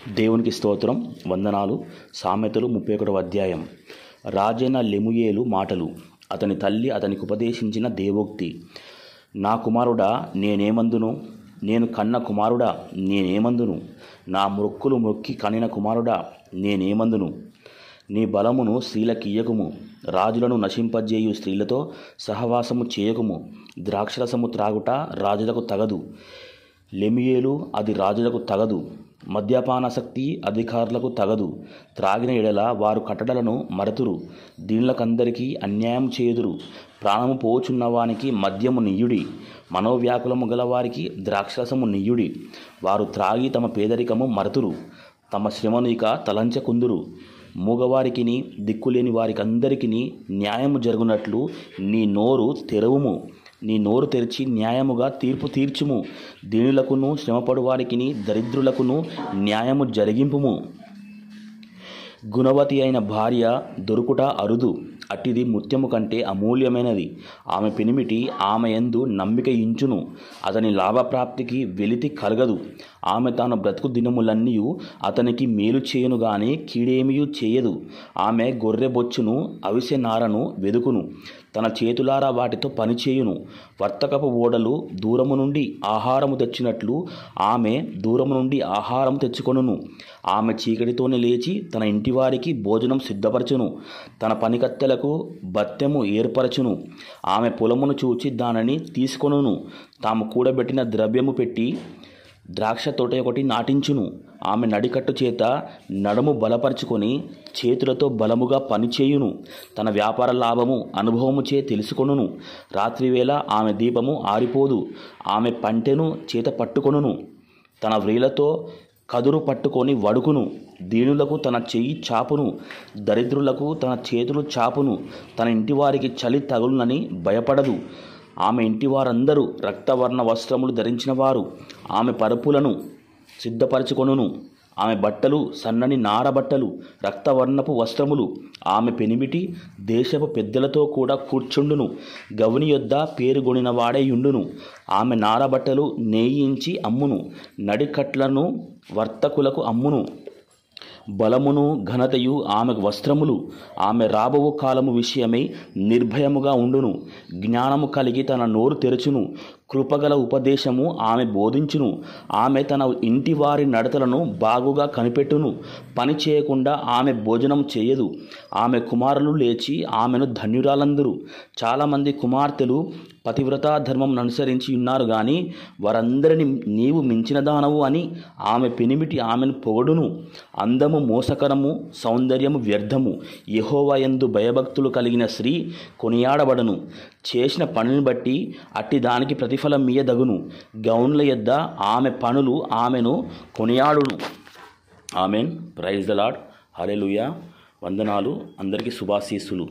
దేవునికి స్తోత్రం, వందనాలు. సామెతలు 31వ అధ్యాయం. రాజైన లెముయేలు మాటలు. అతని తల్లి అతనికి ఉపదేశించిన దేవోక్తి. నా కుమారుడా, నేనేమందును? నేను కన్న కుమారుడా, నేనేమందును? నా మొక్కులు మొక్కి కనిన కుమారుడా, నేనేమందును? నీ బలమును స్త్రీలకియ్యకుము, రాజులను నశింపజేయు స్త్రీలతో సహవాసము చేయకుము. ద్రాక్షరసము త్రాగుట రాజులకు తగదు, లెముయేలు, అది రాజులకు తగదు. మద్యపానాసక్తి అధికారులకు తగదు. త్రాగిన ఎడల వారు కట్టడలను మరతురు, దీనులకందరికీ అన్యాయం చేయుదురు. ప్రాణము పోచున్నవానికి మద్యము నియ్యుడి, మనోవ్యాకులము గలవారికి ద్రాక్షరసము నియ్యుడి. వారు త్రాగి తమ పేదరికము మరతురు, తమ శ్రమను ఇక తలంచకుందురు. మూగవారికిని దిక్కులేని వారికందరికిని న్యాయము జరుగునట్లు నీ నోరు తెరవుము. నీ నోరు తెరిచి న్యాయముగా తీర్పు తీర్చుము. దీనులకును శ్రమపడు వారికిని దరిద్రులకును న్యాయము జరిగింపుము. గుణవతి అయిన భార్య దొరుకుట అరుదు, అట్టిది ముత్యము కంటే అమూల్యమైనది. ఆమె పెనిమిటి ఆమె యందు నమ్మిక ఇంచును, అతని లాభప్రాప్తికి వెలితి కలగదు. ఆమె తాను బ్రతుకు దినములన్నీ అతనికి మేలు చేయును గాని కీడేమియూ చేయదు. ఆమె గొర్రె బొచ్చును అవిసె నారను వెదుకును, తన చేతులారా వాటితో పనిచేయును. వర్తకపు ఓడలు దూరము నుండి ఆహారము తెచ్చినట్లు ఆమె దూరము నుండి ఆహారం తెచ్చుకొనును. ఆమె చీకటితోనే లేచి తన ఇంటివారికి భోజనం సిద్ధపరచును, తన పనికత్తెలకు బత్తెము ఏర్పరచును. ఆమె పొలమును చూచి దానిని తీసుకొనును, తాము కూడబెట్టిన ద్రవ్యము పెట్టి ద్రాక్ష తోట ఒకటి నాటించును. ఆమె నడికట్టు చేత నడుము బలపరుచుకొని చేతులతో బలముగా పనిచేయును. తన వ్యాపార లాభము అనుభవము చే తెలుసుకొనును. రాత్రివేళ ఆమె దీపము ఆరిపోదు. ఆమె పంటెను చేత పట్టుకొనును, తన వ్రేలతో కదురు పట్టుకొని వడుకును. దీనులకు తన చెయ్యి చాపును, దరిద్రులకు తన చేతులు చాపును. తన ఇంటివారికి చలి తగులునని భయపడదు. ఆమె ఇంటివారందరూ రక్తవర్ణ వస్త్రములు ధరించిన వారు. ఆమె పరుపులను సిద్ధపరచుకొనును. ఆమె బట్టలు సన్నని నార బట్టలు, రక్తవర్ణపు వస్త్రములు. ఆమె పెనిమిటి దేశపు పెద్దలతో కూడా కూర్చుండును, గవుని యొద్ద పేరుగొనిన వాడేయుండును. ఆమె నార బట్టలు నేయించి అమ్మును, నడికట్లను వర్తకులకు అమ్మును. బలమును ఘనతయు ఆమెకు వస్త్రములు. ఆమె రాబోవు కాలము విషయమై నిర్భయముగా ఉండును. జ్ఞానము కలిగి తన నోరు తెరచును, కృపగల ఉపదేశము ఆమె బోధించును. ఆమె తన ఇంటి వారి నడతలను బాగుగా కనిపెట్టును, పని చేయకుండా ఆమె భోజనం చేయదు. ఆమె కుమారులు లేచి ఆమెను ధన్యురాలందరూ. చాలామంది కుమార్తెలు పతివ్రతా ధర్మం అనుసరించి ఉన్నారు గాని వారందరిని నీవు మించిన దానవు అని ఆమె పెనిమిటి ఆమెను పొగడును. అందము మోసకరము, సౌందర్యము వ్యర్థము. యెహోవా యందు భయభక్తులు కలిగిన స్త్రీ కొనియాడబడను. చేసిన పనిని బట్టి అట్టి దానికి ప్రతిఫలం ఇయ్యదగును. గౌన్ల యొద్ద ఆమె పనులు ఆమెను కొనియాడును. Amen. Praise the Lord. Hallelujah. వందనాలు. అందరికీ శుభాశీస్సులు.